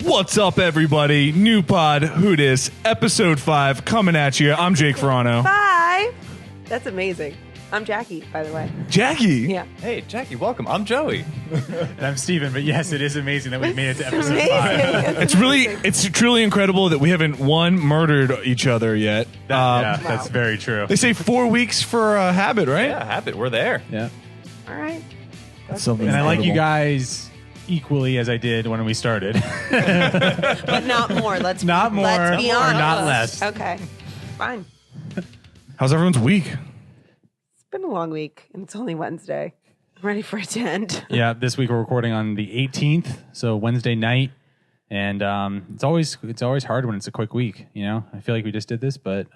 What's up, everybody? New pod, who dis, episode 5, coming at you. I'm Jake Ferrano. Bye. That's amazing. I'm Jackie, by the way. Jackie? Yeah. Hey, Jackie, welcome. I'm Joey. And I'm Steven, but yes, it is amazing that we made it to episode Amazing. 5. It's truly incredible that we haven't, murdered each other yet. That's very true. They say 4 weeks for a habit, right? Yeah, habit. We're there. Yeah. All right. That's something And I like you incredible. guys equally as I did when we started. But not more. Let's Not more Let's be or honest. not less. Okay. Fine. How's everyone's week? It's been a long week, and it's only Wednesday. I'm ready for it to end. Yeah, this week we're recording on the 18th, so Wednesday night. And it's always hard when it's a quick week, you know? I feel like we just did this, but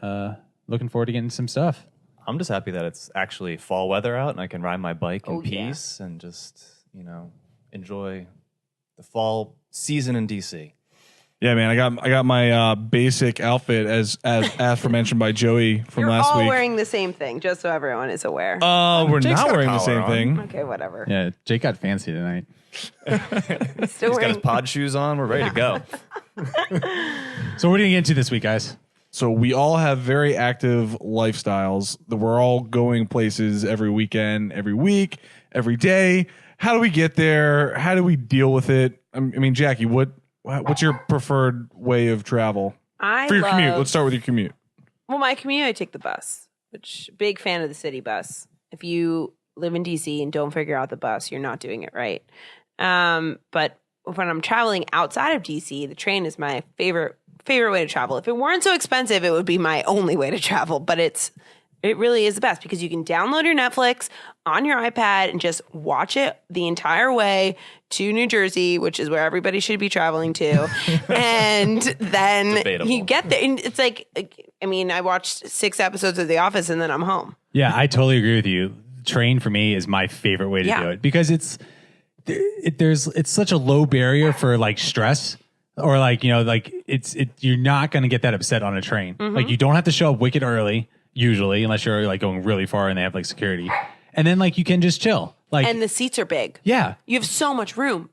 looking forward to getting some stuff. I'm just happy that it's actually fall weather out and I can ride my bike in yeah. peace and just, enjoy the fall season in DC. Yeah, man, I got my basic outfit as aforementioned by Joey from You're last all week. wearing the same thing, just so everyone is aware. We're Jake's not got a wearing the collar same on. thing. Okay, whatever. Yeah, Jake got fancy tonight. Still He's got wearing. his pod shoes on. We're ready to go. So what are you get into this week, guys? So we all have very active lifestyles. That we're all going places every weekend, every week, every day. How do we get there? How do we deal with it? I mean, Jackie, what's your preferred way of travel for your commute? Let's start with your commute. Well, my commute, I take the bus, which big fan of the city bus. If you live in DC and don't figure out the bus, you're not doing it right. But when I'm traveling outside of DC, the train is my favorite way to travel. If it weren't so expensive, it would be my only way to travel. But it really is the best because you can download your Netflix on your iPad and just watch it the entire way to New Jersey, which is where everybody should be traveling to. And then Debatable. you get there. And it's like, I mean, I watched 6 episodes of The Office and then I'm home. Yeah, I totally agree with you. Train for me is my favorite way to do it because it's such a low barrier for like stress or you're not going to get that upset on a train. Mm-hmm. Like you don't have to show up wicked early usually unless you're like going really far and they have like security. And then like you can just chill. Like And the seats are big. yeah. You have so much room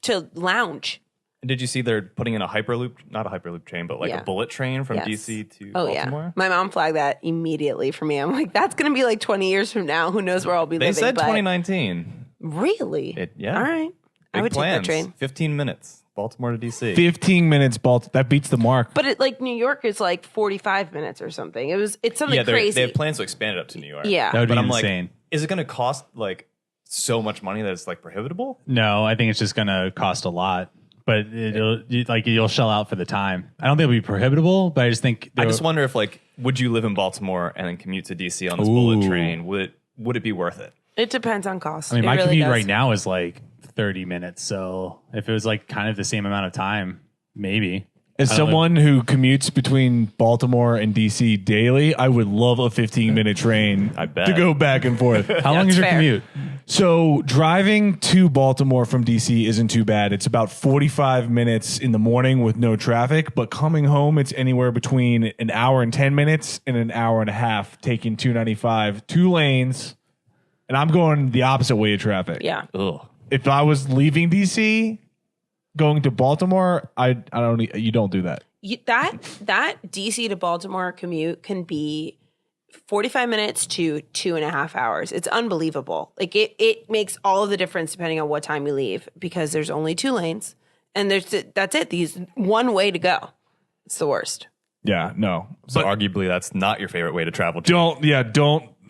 to lounge. And did you see they're putting in a Hyperloop, not a Hyperloop train, but like Yeah. a bullet train from Yes. DC to Oh, Baltimore? yeah. My mom flagged that immediately for me. I'm like, that's going to be like 20 years from now. Who knows where I'll be They living. said but 2019. Really? Yeah. All right. I Big would plans. take that train. 15 minutes, Baltimore to DC. 15 minutes, that beats the mark. But New York is like 45 minutes or something. It's something Yeah, crazy. they have plans to expand it up to New York. Yeah. That would But be I'm insane. like, is it going to cost like so much money that it's like prohibitable? No, I think it's just going to cost a lot. But you'll shell out for the time. I don't think it'll be prohibitable, but I just think I just wonder if would you live in Baltimore and then commute to DC on this bullet train? Would it be worth it? It depends on cost. I mean, It my really commute does. right now is like 30 minutes. So if it was like kind of the same amount of time, maybe. As someone who commutes between Baltimore and DC daily, I would love a 15-minute train I bet. to go back and forth. How long is your fair. commute? So driving to Baltimore from DC isn't too bad. It's about 45 minutes in the morning with no traffic, but coming home, it's anywhere between an hour and 10 minutes and an hour and a half, taking 295, 2 lanes, and I'm going the opposite way of traffic. Yeah. Ugh. If I was leaving DC, going to Baltimore, you don't do that. That DC to Baltimore commute can be 45 minutes to 2.5 hours. It's unbelievable. Like it makes all of the difference depending on what time you leave because there's only 2 lanes and that's it. These one way to go. It's the worst. Yeah, no. So But arguably that's not your favorite way to travel. To.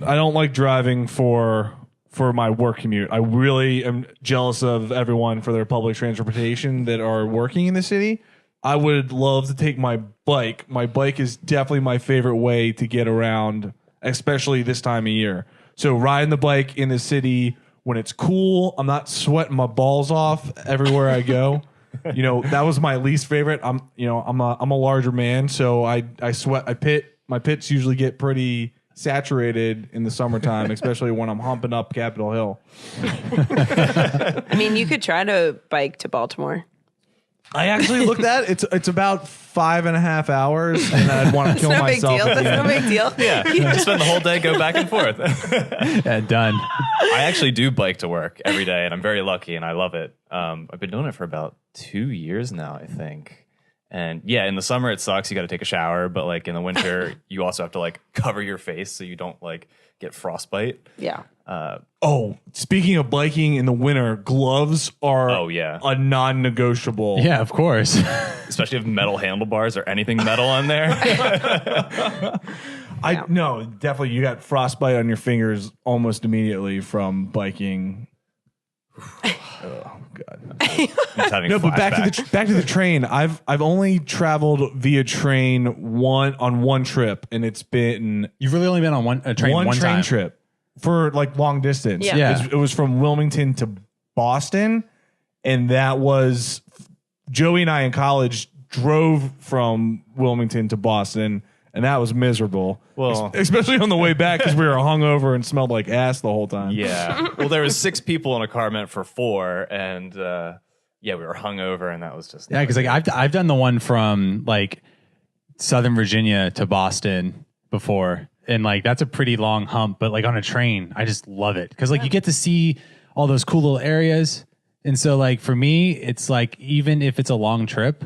I don't like driving for my work commute. I really am jealous of everyone for their public transportation that are working in the city. I would love to take my bike. My bike is definitely my favorite way to get around, especially this time of year. So riding the bike in the city when it's cool, I'm not sweating my balls off everywhere I go. That was my least favorite. I'm a larger man, so I sweat. My pits usually get pretty saturated in the summertime, especially when I'm humping up Capitol Hill. I mean, you could try to bike to Baltimore. I actually looked at it. It's about 5.5 hours, and I'd want to kill No big myself. deal. at the That's no end. big deal. Yeah, just spend the whole day, go back and forth. Yeah, done. I actually do bike to work every day, and I'm very lucky, and I love it. I've been doing it for about 2 years now, I think. And yeah, in the summer it sucks. You got to take a shower, but like in the winter, you also have to like cover your face so you don't like get frostbite. Yeah. Oh, speaking of biking in the winter, gloves are a non-negotiable. Yeah, of course. Especially if metal handlebars or anything metal on there. No, definitely you got frostbite on your fingers almost immediately from biking. Oh God. No, but back to the train. I've only traveled via train on one trip, and it's been You've really only been on one train time. trip for like long distance. Yeah. It was from Wilmington to Boston, and that was Joey and I in college drove from Wilmington to Boston, and that was miserable. Well, especially on the way back because we were hungover and smelled like ass the whole time. yeah. Well, there was 6 people in a car meant for 4, and we were hungover, and that was just because like I've done the one from like Southern Virginia to Boston before, and like that's a pretty long hump. But like on a train, I just love it because like you get to see all those cool little areas, and so like for me, it's like even if it's a long trip.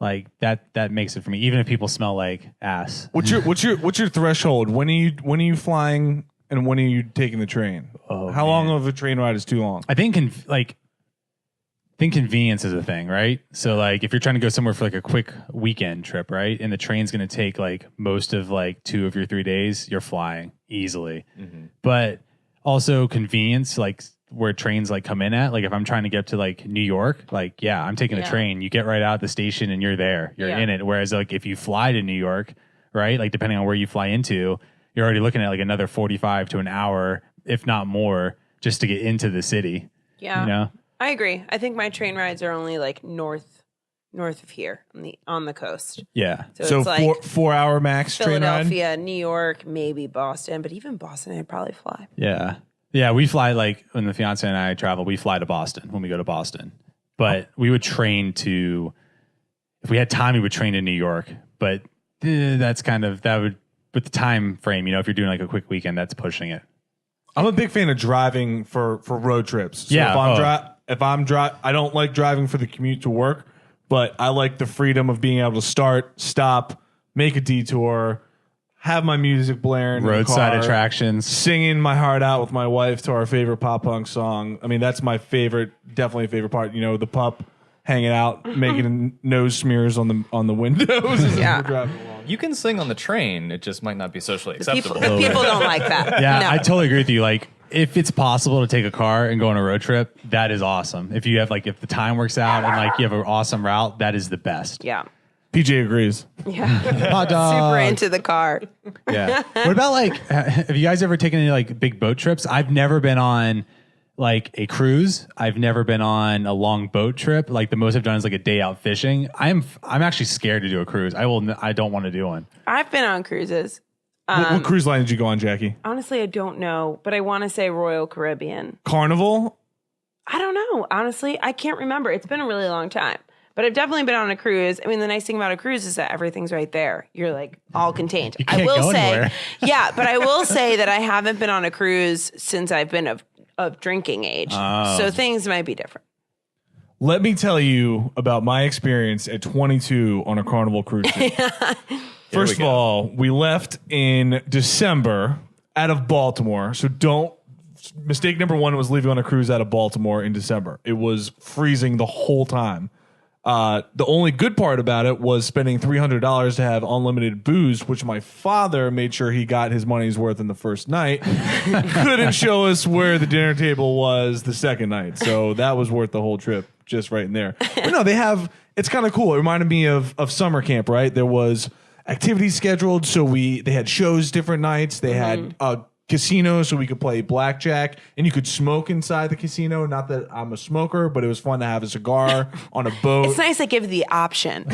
Like that makes it for me, even if people smell like ass. What's your threshold? When are you flying and when are you taking the train? How long of a train ride is too long? I think convenience is a thing, right? So like if you're trying to go somewhere for like a quick weekend trip, right? And the train's going to take like most of like 2 of your 3 days, you're flying easily. Mm-hmm. But also convenience, like where trains like come in at, like if I'm trying to get to like New York, like I'm taking a train, you get right out the station and you're there, you're in it. Whereas like if you fly to New York, right, like depending on where you fly into, you're already looking at like another 45 to an hour, if not more, just to get into the city. Yeah, you know? I agree. I think my train rides are only like north of here on the coast. Yeah, so it's like 4-hour max train ride. Philadelphia, New York, maybe Boston, but even Boston I'd probably fly. Yeah, we fly like when the fiance and I travel, we fly to Boston when we go to Boston. But we would train to, if we had time, we would train to New York. But that's kind of, that would, with the time frame, you know, if you're doing like a quick weekend, that's pushing it. I'm a big fan of driving for road trips. So if I'm I don't like driving for the commute to work, but I like the freedom of being able to start, stop, make a detour, have my music blaring, roadside in the car, attractions, singing my heart out with my wife to our favorite pop punk song. I mean, that's my definitely favorite part. You know, the pup hanging out, making nose smears on the windows. As we're driving along. You can sing on the train. It just might not be socially acceptable. The people don't like that. Yeah, no. I totally agree with you. Like, if it's possible to take a car and go on a road trip, that is awesome. If you have if the time works out and like you have an awesome route, that is the best. Yeah. PJ agrees. Yeah. Hot dog. Super into the car. Yeah. What about have you guys ever taken any like big boat trips? I've never been on like a cruise. I've never been on a long boat trip. Like the most I've done is like a day out fishing. I'm actually scared to do a cruise. I don't want to do one. I've been on cruises. What cruise line did you go on, Jackie? Honestly, I don't know, but I want to say Royal Caribbean. Carnival? I don't know. Honestly, I can't remember. It's been a really long time. But I've definitely been on a cruise. I mean, the nice thing about a cruise is that everything's right there. You're like all contained. You can't I will go say, anywhere. yeah, but I will say that I haven't been on a cruise since I've been of drinking age. So things might be different. Let me tell you about my experience at 22 on a Carnival cruise ship. First of all, we left in December out of Baltimore. So mistake number one was leaving on a cruise out of Baltimore in December. It was freezing the whole time. The only good part about it was spending $300 to have unlimited booze, which my father made sure he got his money's worth in the first night. Couldn't show us where the dinner table was the second night. So that was worth the whole trip just right in there. But no, it's kind of cool. It reminded me of summer camp, right? There was activities scheduled. So they had shows different nights. They had casino so we could play blackjack and you could smoke inside the casino. Not that I'm a smoker, but it was fun to have a cigar on a boat. It's nice they give the option.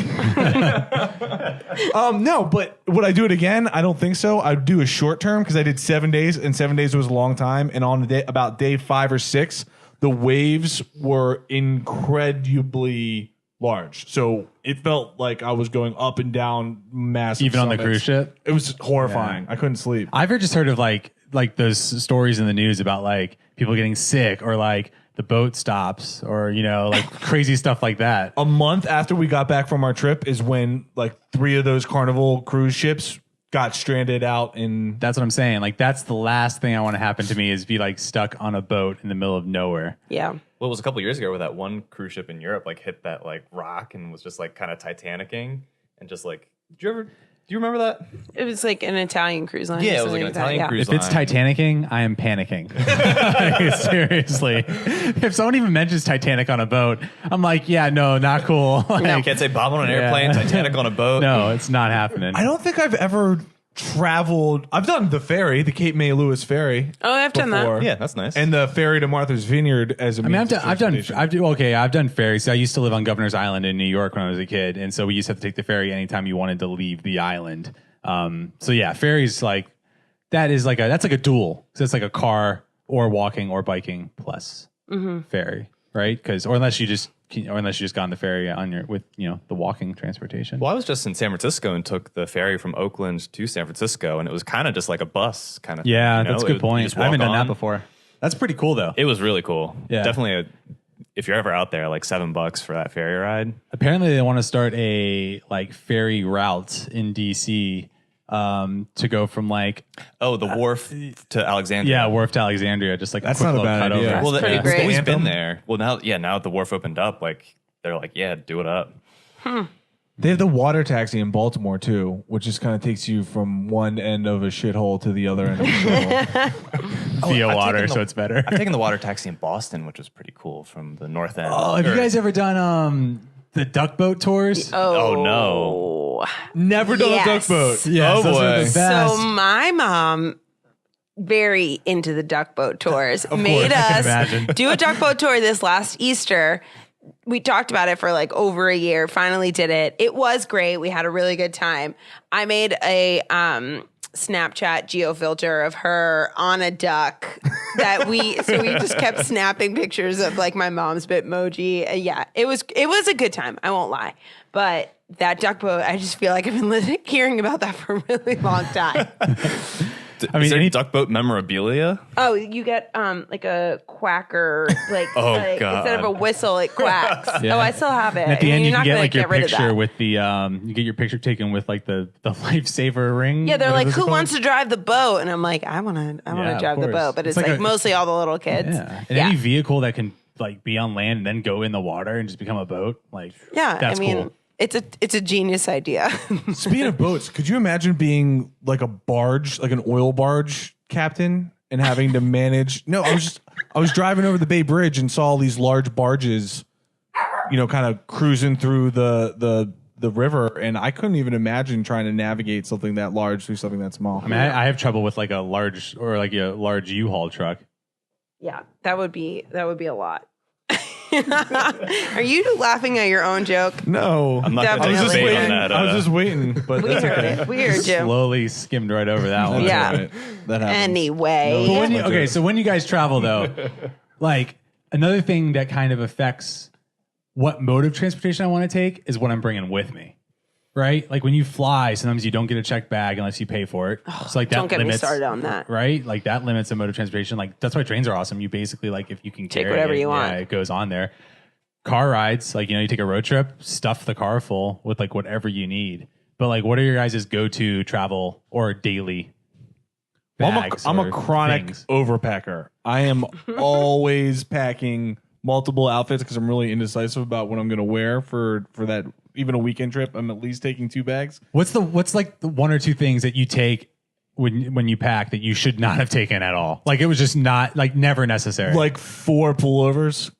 No, but would I do it again? I don't think so. I'd do a short term because I did 7 days and 7 days was a long time. And on about day 5 or 6, the waves were incredibly large. So it felt like I was going up and down massive Even on summits. the cruise ship? It was horrifying. Yeah. I couldn't sleep. I've just heard of like those stories in the news about like people getting sick or like the boat stops or, like crazy stuff like that. A month after we got back from our trip is when like 3 of those Carnival cruise ships got stranded out in. That's what I'm saying. Like, that's the last thing I want to happen to me is be like stuck on a boat in the middle of nowhere. Yeah. Well, it was a couple years ago where that one cruise ship in Europe like hit that like rock and was just like kind of Titanicking and just like, do you remember that? It was like an Italian cruise line. Yeah, it was like an Italian cruise line. If it's Titanicking, I am panicking. Like, seriously. If someone even mentions Titanic on a boat, I'm like, yeah, no, not cool. Like, Can't say Bob on an airplane, Titanic on a boat. no, it's not happening. I don't think I've ever traveled. I've done the ferry, the Cape May Lewis ferry. Oh, I've done that. Yeah, that's nice. And the ferry to Martha's Vineyard as a means of I've transportation. done ferries. I used to live on Governor's Island in New York when I was a kid, and so we used to have to take the ferry anytime you wanted to leave the island. So yeah, ferries like that's like a dual. So it's like a car or walking or biking plus ferry, right? Or unless you just got on the ferry with the walking transportation. Well, I was just in San Francisco and took the ferry from Oakland to San Francisco, and it was kind of just like a bus kind of. Yeah, thing, that's a good point. I haven't done that before. That's pretty cool though. It was really cool. Yeah. Definitely. If you're ever out there, like $7 for that ferry ride. Apparently, they want to start a like ferry route in DC to go from like the wharf to Alexandria. wharf to Alexandria, just like That's a quick not a little bad idea. cutover. Well, pretty it's great. always Anthem. been there. Well, now that the wharf opened up, like they're like, yeah, do it up. They have the water taxi in Baltimore too, which just kind of takes you from one end of a shithole to the other end of a shithole. via I've water, taken so it's better. I've taken the water taxi in Boston, which was pretty cool from the north end. Oh, have you guys ever done the duck boat tours? Oh, no. Never done Yes. a duck boat. Yes, Oh, those are boy. the best. So my mom, very into the duck boat tours, made I can us imagine. do a duck boat tour this last Easter. We talked about it for like over a year, finally did it. It was great. We had a really good time. I made a Snapchat geo filter of her on a duck so we just kept snapping pictures of like my mom's Bitmoji. Yeah, it was a good time. I won't lie. But that duck boat, I just feel like I've been hearing about that for a really long time. I mean, Is there any- duck boat memorabilia? Oh, you get like a quacker, like, Oh, like God. instead of a whistle, it quacks. Yeah. Oh, I still have it. And at the I mean, end, you you're can not get gonna like your get rid of picture that. with the you get your picture taken with like the lifesaver ring. Yeah, they're What like, is it who called? wants to drive the boat? And I'm like, I want to Yeah, of drive the course. boat, but It's it's like like a- mostly all the little kids. Yeah, and any vehicle that can like be on land and then go in the water and just become a boat, like that's I mean, cool. it's a genius idea. Speaking of boats, could you imagine being like a barge, like an oil barge captain, and having to manage? No, I was driving over the Bay Bridge and saw all these large barges, kind of cruising through the river, and I couldn't even imagine trying to navigate something that large through something that small. I mean, I have trouble with like a large U-Haul truck. Yeah, that would be a lot. Are you laughing at your own joke? No, I'm not going to Definitely. take I was debate waiting. on that. I was just waiting, but We that's heard okay. it. We heard you. Slowly skimmed right over that one. That's Yeah. all right. That happens. Anyway, But when That's it. so when you guys travel though, like another thing that kind of affects what mode of transportation I want to take is what I'm bringing with me, right? Like when you fly, sometimes you don't get a checked bag unless you pay for it. So like that don't get me limits, started on that. right? Like that limits a mode of transportation. Like that's why trains are awesome. You basically like if you can Take carry whatever it, you want. yeah, it goes on there. Car rides, like you take a road trip, stuff the car full with like whatever you need. But like, what are your guys' go-to travel or daily? Well, bags I'm a or chronic things? overpacker. I am always packing multiple outfits because I'm really indecisive about what I'm going to wear for that. Even a weekend trip, I'm at least taking 2 bags. What's like the 1 or 2 things that you take when you pack that you should not have taken at all? Like it was just not like never necessary. Like 4 pullovers.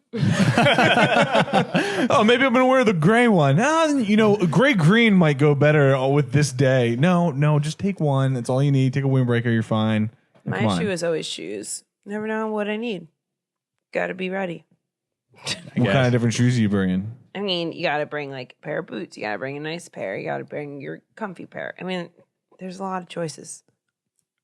Oh, maybe I'm going to wear the gray one. Gray green might go better with this day. No, just take one. That's all you need. Take a windbreaker. You're fine. Come My on. shoe is always shoes. Never know what I need. Got to be ready. What kind of different shoes are you bringing? I mean, you got to bring like a pair of boots. You got to bring a nice pair. You got to bring your comfy pair. I mean, there's a lot of choices.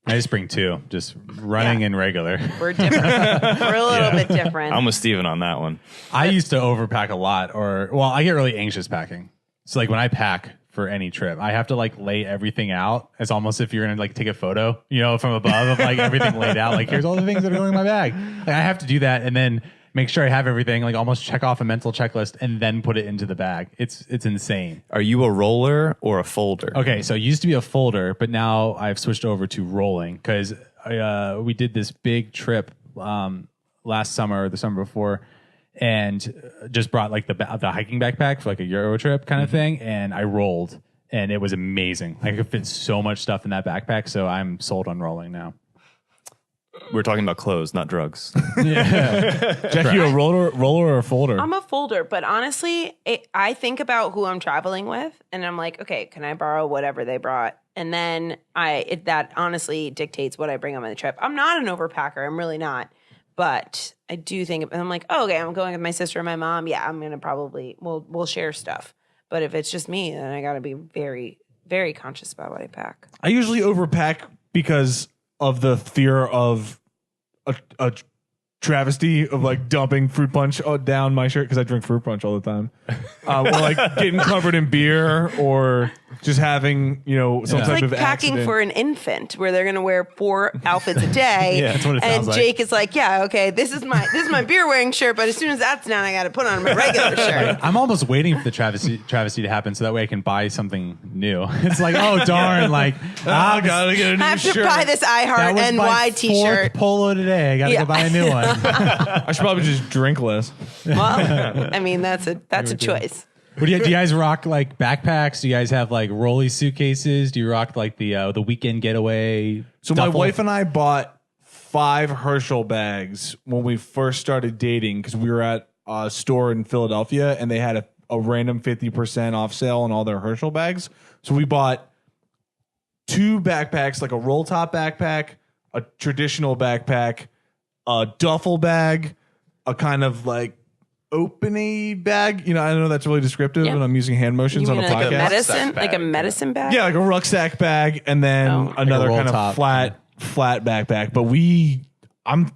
I just bring 2, just running and regular. We're different. We're a little bit different. I'm with Steven on that one. I used to overpack a lot, I get really anxious packing. So like when I pack for any trip, I have to like lay everything out as almost if you're gonna like take a photo, from above of like everything laid out. Like here's all the things that are going in my bag. Like, I have to do that, and then make sure I have everything, like almost check off a mental checklist and then put it into the bag. It's insane. Are you a roller or a folder? Okay, so it used to be a folder, but now I've switched over to rolling because we did this big trip last summer or the summer before, and just brought like the hiking backpack for like a Euro trip kind of thing, and I rolled, and it was amazing. I could fit so much stuff in that backpack, so I'm sold on rolling now. We're talking about clothes, not drugs. Jack, you a roller or a folder? I'm a folder, but honestly, I think about who I'm traveling with, and I'm like, okay, can I borrow whatever they brought? And then that honestly dictates what I bring on my trip. I'm not an overpacker. I'm really not. But I do think, and I'm like, oh, okay, I'm going with my sister and my mom. Yeah, I'm going to probably, we'll share stuff. But if it's just me, then I got to be very, very conscious about what I pack. I usually overpack because of the fear of a travesty of like dumping fruit punch down my shirt because I drink fruit punch all the time, or like getting covered in beer, or just having some It's type like of packing accident. for an infant where they're going to wear 4 outfits a day. Yeah, that's what it and sounds like. Jake is like, yeah, okay, this is my beer wearing shirt, but as soon as that's done, I got to put on my regular shirt. I'm almost waiting for the travesty to happen so that way I can buy something new. It's like, oh darn, like I gotta get a new I have to shirt. buy this that iHeart was my NY t-shirt. 4th polo today. I gotta Yeah. go buy a new one. I should probably just drink less. Well, I mean, that's a choice. What do you guys rock like backpacks? Do you guys have like rolly suitcases? Do you rock like the weekend getaway? So my duffel? wife and I bought 5 Herschel bags when we first started dating because we were at a store in Philadelphia and they had a random 50% off sale on all their Herschel bags. So we bought 2 backpacks, like a roll top backpack, a traditional backpack, a duffel bag, a kind of like open-y bag. I know that's really descriptive, Yeah. and I'm using hand motions You on a mean like podcast. a medicine, Rucksack like a bag, medicine bag? Yeah, like a rucksack bag, and then Oh. another roll kind of top. flat backpack. But I'm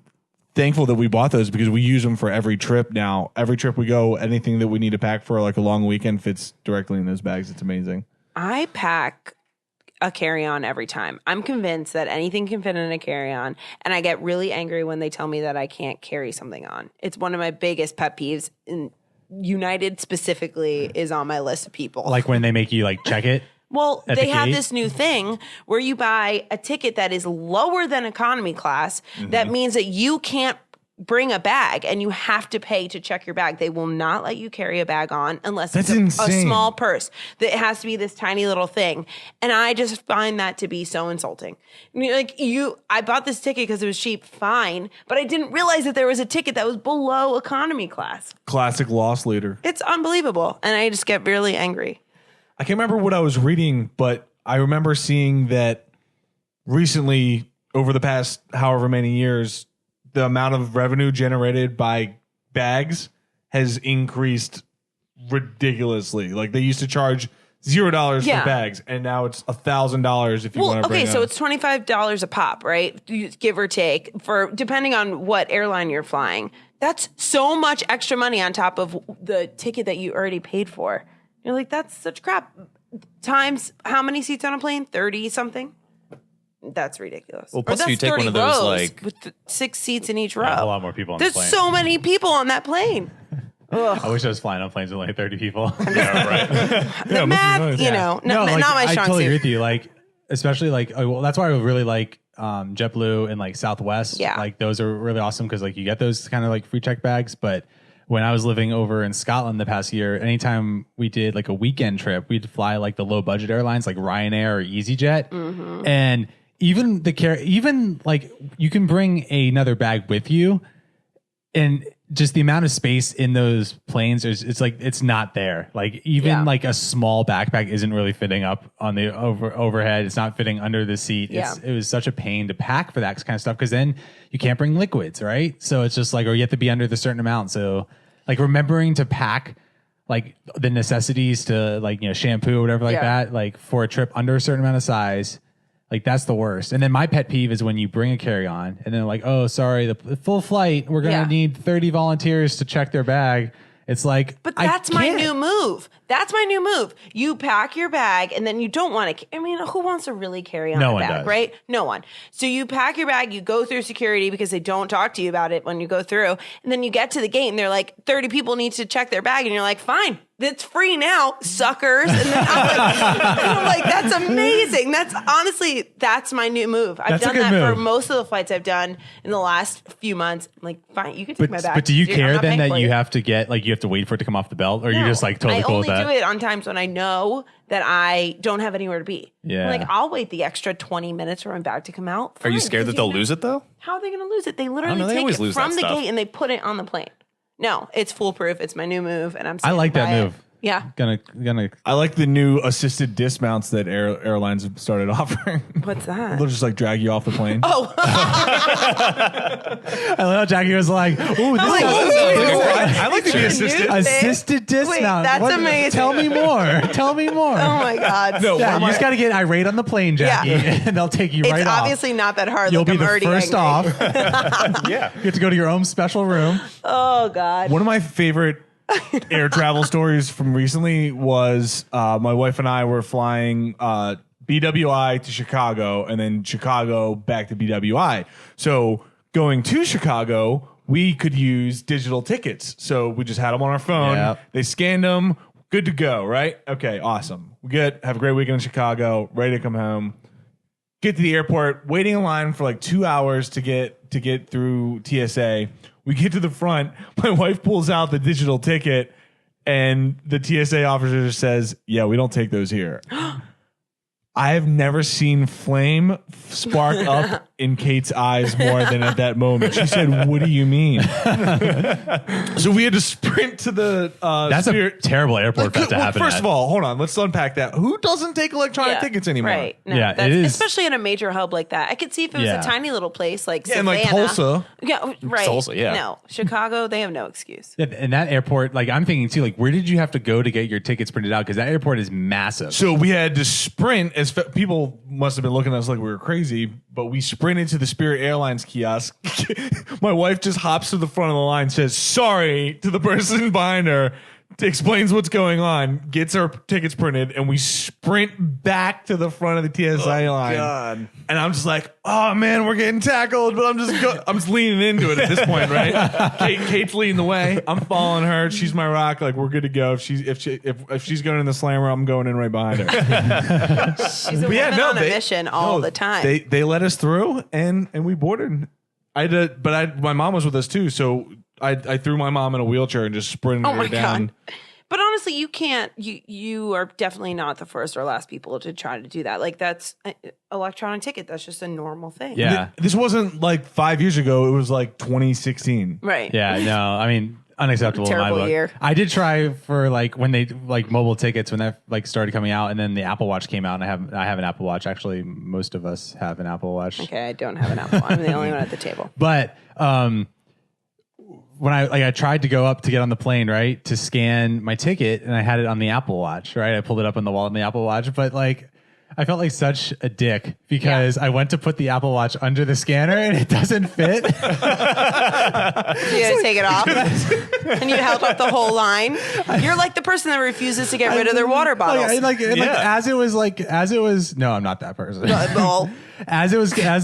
thankful that we bought those because we use them for every trip now. Every trip we go, anything that we need to pack for like a long weekend fits directly in those bags. It's amazing. I pack a carry-on every time. I'm convinced that anything can fit in a carry-on, and I get really angry when they tell me that I can't carry something on. It's one of my biggest pet peeves. And United specifically is on my list of people. Like when they make you like check it. Well, at they the have gate? this new thing where you buy a ticket that is lower than economy class. That means that you can't bring a bag and you have to pay to check your bag. They will not let you carry a bag on unless That's it's a insane. small purse. That it has to be this tiny little thing. And I just find that to be so insulting. I mean, I bought this ticket because it was cheap, fine, but I didn't realize that there was a ticket that was below economy class. Classic loss leader. It's unbelievable. And I just get really angry. I can't remember what I was reading, but I remember seeing that recently, over the past however many years, the amount of revenue generated by bags has increased ridiculously. Like they used to charge $0 Yeah. for bags, and now it's $1,000 if you want to bring okay, so a- it's $25 a pop, right? Give or take, for depending on what airline you're flying. That's so much extra money on top of the ticket that you already paid for. You're like, that's such crap. Times how many seats on a plane? 30 something. That's ridiculous. Well, Or plus if that's you take 30 one of those, rows like- with 6 seats in each row. A lot more people on the There's plane. so many people on that plane. I wish I was flying on planes with only 30 people. Yeah, right. The math, not like, my I strong totally suit. agree with you. Like, especially like, that's why I really like JetBlue and like Southwest. Yeah. Like those are really awesome because like you get those kind of like free check bags. But when I was living over in Scotland the past year, anytime we did like a weekend trip, we'd fly like the low budget airlines like Ryanair or EasyJet. Mm-hmm. And even even like you can bring another bag with you, and just the amount of space in those planes it's like it's not there. Like even Yeah. like a small backpack isn't really fitting up on the overhead. It's not fitting under the seat. Yeah. It was such a pain to pack for that kind of stuff because then you can't bring liquids, right? So it's just like, or you have to be under the certain amount. So like remembering to pack like the necessities to like, shampoo or whatever like Yeah. that, like for a trip under a certain amount of size. Like that's the worst. And then my pet peeve is when you bring a carry-on and then like, oh, sorry, the full flight, we're going to Yeah. need 30 volunteers to check their bag. It's like, But that's my new move. That's my new move. You pack your bag and then you don't want to. I mean, who wants to really carry on a bag, right? No one. So you pack your bag, you go through security because they don't talk to you about it when you go through. And then you get to the gate and they're like, 30 people need to check their bag. And you're like, fine, it's free now, suckers. And then I'm like, that's amazing. That's my new move. I've done that for most of the flights I've done in the last few months. I'm like, fine, you can take my bag. But do you care then that you have to get, like, you have to wait for it to come off the belt? Or you're just like totally cool with that? I only do it on times when I know that I don't have anywhere to be. Yeah. Like, I'll wait the extra 20 minutes for my bag to come out. Are you scared that they'll lose it though? How are they going to lose it? They literally they take always it lose from that the stuff. gate and they put it on the plane. No, it's foolproof. It's my new move, and I'm. I like that move. Yeah. Gonna. I like the new assisted dismounts that airlines have started offering. What's that? They'll just like drag you off the plane. Oh, I love how Jackie was like, "Ooh, this I like to be assisted. assisted dismount. that's amazing. Tell me more. Tell me more." oh my God. No, Yeah, you just got to get irate on the plane, Jackie, and they'll take you It's right off. obviously not that hard. You'll like, be I'm the already first angry. off. Yeah. You get to go to your own special room. Oh God. One of my favorite air travel stories from recently was my wife and I were flying BWI to Chicago and then Chicago back to BWI. So going to Chicago, we could use digital tickets. So we just had them on our phone. Yep. They scanned them. Good to go, right? Okay, awesome. We're good. Have a great weekend in Chicago. Ready to come home. Get to the airport, waiting in line for like 2 hours to get through TSA. We get to the front. My wife pulls out the digital ticket, and the TSA officer says, "Yeah, we don't take those here." I have never seen flame spark up in Kate's eyes more than at that moment. She said, "What do you mean?" So we had to sprint to the That's a terrible airport for that to happen. First of all, hold on. Let's unpack that. Who doesn't take electronic tickets anymore? Right. No, Yeah, that's, it is. especially in a major hub like that. I could see if it was a tiny little place like Yeah, and Savannah. like Tulsa. Yeah, right. Tulsa, yeah. No, Chicago, they have no excuse. Yeah, and that airport, like I'm thinking too, like where did you have to go to get your tickets printed out? Because that airport is massive. So we had to sprint as people must have been looking at us like we were crazy, but we sprinted to the Spirit Airlines kiosk. My wife just hops to the front of the line, says sorry to the person behind her, explains what's going on, gets our tickets printed, and we sprint back to the front of the TSA line. God. And I'm just like, oh man, we're getting tackled, but I'm just leaning into it at this point, right? Kate's leading the way. I'm following her. She's my rock. Like we're good to go. If she's going in the slammer, I'm going in right behind her. She's a woman on a mission all the time. They let us through, and we boarded. My mom was with us too, so I threw my mom in a wheelchair and just sprinted her down. God. But honestly, you can't. You are definitely not the first or last people to try to do that. Like that's electronic ticket. That's just a normal thing. Yeah. This wasn't like 5 years ago. It was like 2016. Right. Yeah, no, I mean, unacceptable in my Terrible book. year. I did try for like when they like mobile tickets when that like started coming out, and then the Apple Watch came out, and I have an Apple Watch. Actually, most of us have an Apple Watch. Okay, I don't have an Apple. I'm the only one at the table. But when I tried to go up to get on the plane, right, to scan my ticket, and I had it on the Apple Watch, right? I pulled it up on the wallet on the Apple Watch, but like I felt like such a dick because I went to put the Apple Watch under the scanner and it doesn't fit. So you had to take it off, and you held up the whole line. You're like the person that refuses to get rid of their water bottles. Like as it was. No, I'm not that person. Well, As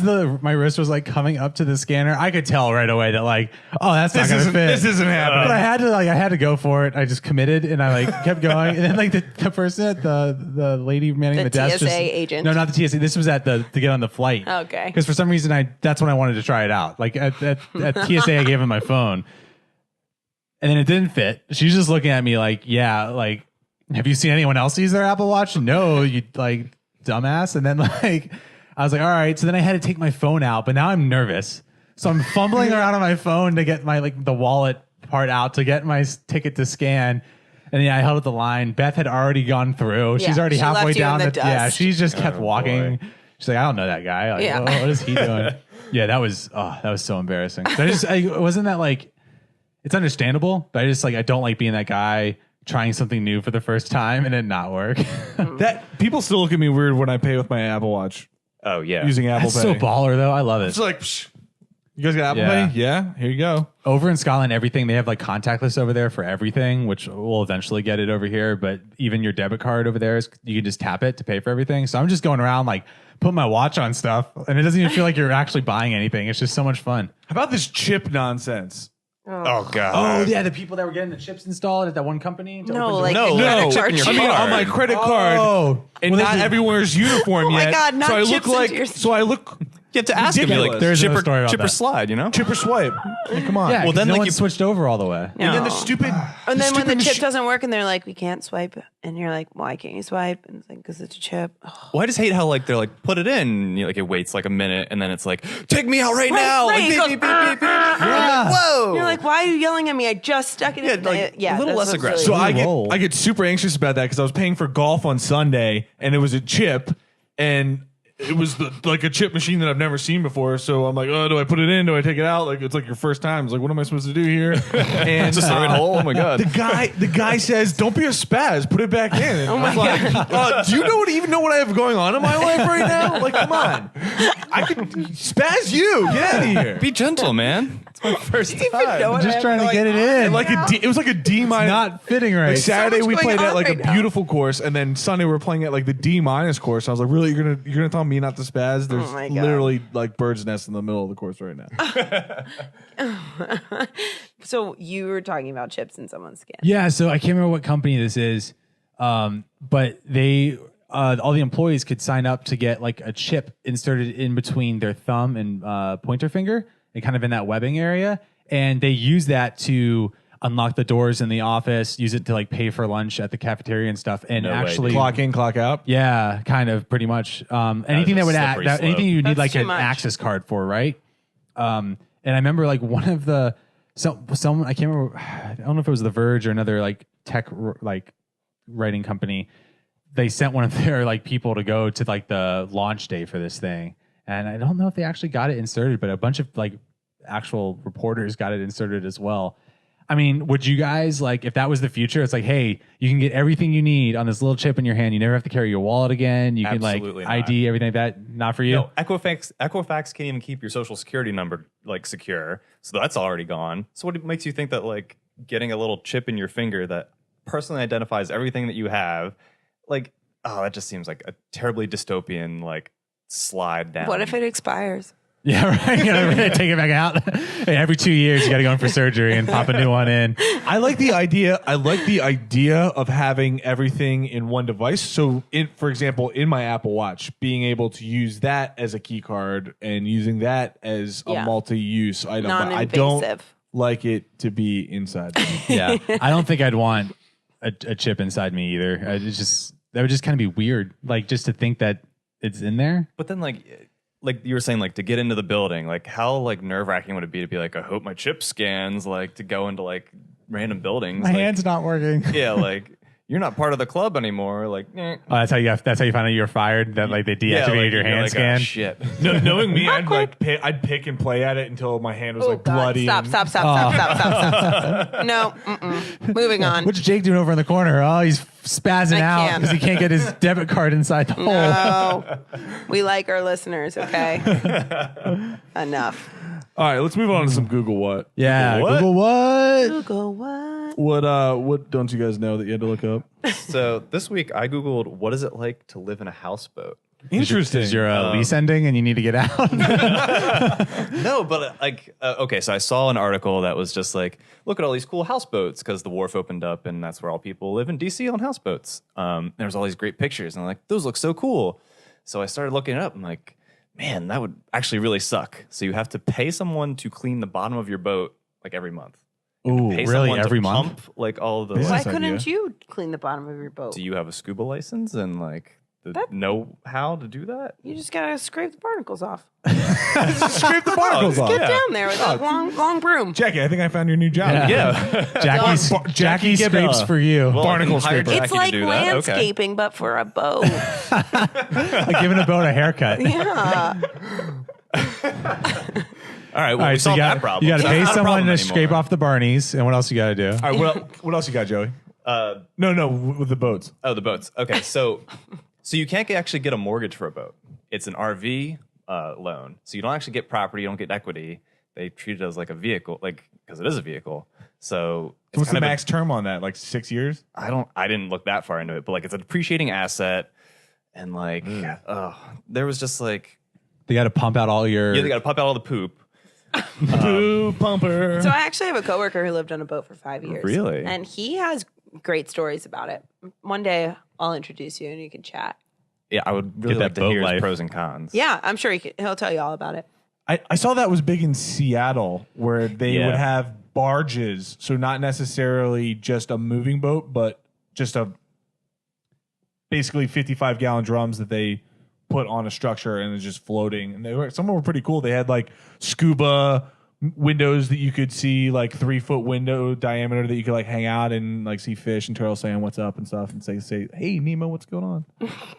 my wrist was like coming up to the scanner, I could tell right away that like, oh, that's not gonna fit. This isn't happening. But I had to go for it. I just committed and I like kept going. And then like the person at the lady manning the desk, TSA agent. No, not the TSA. This was at to get on the flight. Okay. Because for some reason that's when I wanted to try it out. Like at TSA, I gave him my phone, and then it didn't fit. She's just looking at me like, yeah, like, have you seen anyone else use their Apple Watch? No, you like dumbass. And then like. I was like, all right. So then I had to take my phone out, but now I'm nervous. So I'm fumbling around on my phone to get my like the wallet part out to get my ticket to scan. And yeah, I held up the line. Beth had already gone through. Yeah, she's already she halfway left you in down. the dust. Yeah, she's just kept walking. boy. She's like, I don't know that guy. Like, Yeah. oh, what is he doing? Yeah, that was so embarrassing. So wasn't that like, it's understandable, but I don't like being that guy trying something new for the first time and it not work. That people still look at me weird when I pay with my Apple Watch Oh yeah. using Apple That's Pay. so baller though. I love it. It's like, psh, You guys got Apple Yeah. Pay? Yeah. Here you go. Over in Scotland, everything, they have like contactless over there for everything, which we'll eventually get it over here. But even your debit card over there, you can just tap it to pay for everything. So I'm just going around like putting my watch on stuff, and it doesn't even feel like you're actually buying anything. It's just so much fun. How about this chip nonsense? Oh god. Oh yeah, the people that were getting the chips installed at that one company. to No, open like No, the no. credit card I I chip. mean, on my credit card, Oh, and well, not this is- everyone's uniform Oh my yet. God, not so I look chips into like. your- So I look. You have to ask him, be like, Ridiculous. There's chip no or, story about chip or that. slide, you know? Chip or swipe. Like, come on. Yeah, Well, then, no like, one you- switched over all the way. And then No. the stupid. And then when the chip stupid doesn't work and they're like, we can't swipe. And you're like, why can't you swipe? And it's like, because it's a chip. Oh. Well, I just hate how like they're like put it in, and, you know, like it waits like a minute, and then it's like take me out right now. right, Like, it goes, beep, beep, beep, beep, beep. Yeah. Whoa. You're like, why are you yelling at me? I just stuck it Yeah, in. like, a little that's less what's aggressive. So really- I get super anxious about that because I was paying for golf on Sunday and it was a chip and it was like a chip machine that I've never seen before. So I'm like, oh, do I put it in? Do I take it out? Like it's like your first time. It's like, what am I supposed to do here? And Just throw it whole. Oh my god. the guy says, don't be a spaz. Put it back in. And I was like, do you even know what I have going on in my life right now? Like, come on. I could spaz you. Get out of here. Be gentle, man. It's my first know time. what Just trying to get it in. And like it was like a D minus. Not fitting right. Like Saturday much we going played at on like right a now. beautiful course, and then Sunday we were playing at like the D minus course. I was like, really, you're gonna tell me not to spaz? There's my God. literally like birds' nests in the middle of the course right now. So you were talking about chips in someone's skin. Yeah, so I can't remember what company this is, but they all the employees could sign up to get like a chip inserted in between their thumb and pointer finger, and kind of in that webbing area, and they use that to unlock the doors in the office, use it to like pay for lunch at the cafeteria and stuff, and No way, actually dude. Clock in, clock out. yeah, kind of pretty much. Anything that a would slippery slope. anything you need That's like too an much. access card for, right? And I remember like one of the someone I can't remember. I don't know if it was The Verge or another like tech like writing company. They sent one of their like people to go to like the launch day for this thing, and I don't know if they actually got it inserted, but a bunch of like actual reporters got it inserted as well. I mean, would you guys like if that was the future? It's like, hey, you can get everything you need on this little chip in your hand. You never have to carry your wallet again. You Absolutely can like ID everything like that. Not for you. No, Equifax can't even keep your social security number like secure, so that's already gone. So what makes you think that like getting a little chip in your finger that personally identifies everything that you have, like, oh, that just seems like a terribly dystopian like slide down. What if it expires? Yeah, right. You gotta take it back out. Hey, every 2 years, you got to go in for surgery and pop a new one in. I like the idea. I like the idea of having everything in one device. So, for example, in my Apple Watch, being able to use that as a key card and using that as a Yeah. multi-use item. But I don't Non-invasive. like it to be inside. Yeah, I don't think I'd want a chip inside me either. It's just that would just kind of be weird. Like just to think that it's in there. But then like you were saying, like to get into the building, like how like nerve wracking would it be to be like, I hope my chip scans, like to go into like random buildings. My like, hand's not working. yeah, like you're not part of the club anymore. Like, eh. Oh, that's how you find out you're fired. That like they deactivated Yeah, like, your you're hand like, scan. Oh, shit. No, knowing me, I'd pick and play at it until my hand was Oh, like God. bloody. Stop. No. Moving on. What's Jake doing over in the corner? Oh, he's spazzing I out can't. because he can't get his debit card inside the hole. No. We like our listeners, okay? Enough. All right, let's move on to some Google what. Yeah, What? Google what? Google what? What don't you guys know that you had to look up? So this week I Googled, what is it like to live in a houseboat? Interesting. Is your lease ending and you need to get out? No, but okay, so I saw an article that was just like, look at all these cool houseboats because the wharf opened up and that's where all people live in DC on houseboats. There's all these great pictures and I'm like, those look so cool. So I started looking it up. I'm like, man, that would actually really suck. So you have to pay someone to clean the bottom of your boat like every month. Ooh, Pay really? someone to Every month? pump, like all the. Business Why idea. couldn't you clean the bottom of your boat? Do you have a scuba license and like That- know how to do that? You just gotta scrape the barnacles off. Scrape the barnacles off. Get Yeah. down there with a long broom. Jackie, I think I found your new job. Yeah. Jackie scrapes Scabella. for you. Well, Barnacle I can hire scraper. Jackie It's to like do that. Okay. landscaping, but for a boat. Like giving a boat a haircut. Yeah. All right, well, All we right, so solved you that got problem. you got to So pay that's not a someone to problem scrape anymore. off the Barneys, and what else you got to do? All right, what else you got, Joey? No, with the boats. Oh, the boats. Okay, so you can't actually get a mortgage for a boat. It's an RV loan, so you don't actually get property, you don't get equity. they treat it as like a vehicle, like because it is a vehicle. So it's What's the kind of max term on that? Like 6 years? I didn't look that far into it, but like it's a depreciating asset, and like there was just like They got to pump out all your. they got to pump out all the poop. Poo pumper. So I actually have a coworker who lived on a boat for 5 years. Really? And he has great stories about it. One day I'll introduce you and you can chat. Yeah, I would really Get that like to boat hear his life. pros and cons. Yeah, I'm sure he'll tell you all about it. I saw that was big in Seattle where they Yeah. would have barges. So not necessarily just a moving boat, but just basically 55-gallon drums that they put on a structure and it's just floating. And some were pretty cool. They had like scuba windows that you could see, like 3-foot window diameter that you could like hang out and like see fish and turtles saying what's up and stuff and say, hey Nemo, what's going on?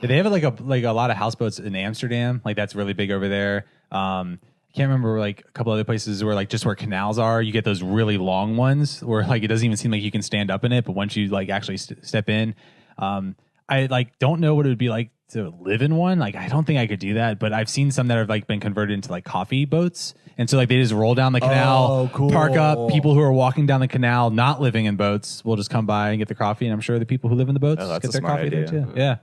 They have like a lot of houseboats in Amsterdam. Like that's really big over there. I can't remember like a couple other places where like just where canals are, you get those really long ones where like it doesn't even seem like you can stand up in it, but once you like actually step in, I like don't know what it would be like to live in one. Like I don't think I could do that, but I've seen some that have like been converted into like coffee boats, and so like they just roll down the canal, Oh, cool. park up. People who are walking down the canal, not living in boats, will just come by and get the coffee, and I'm sure the people who live in the boats that's get a their smart coffee idea. there too. Yeah.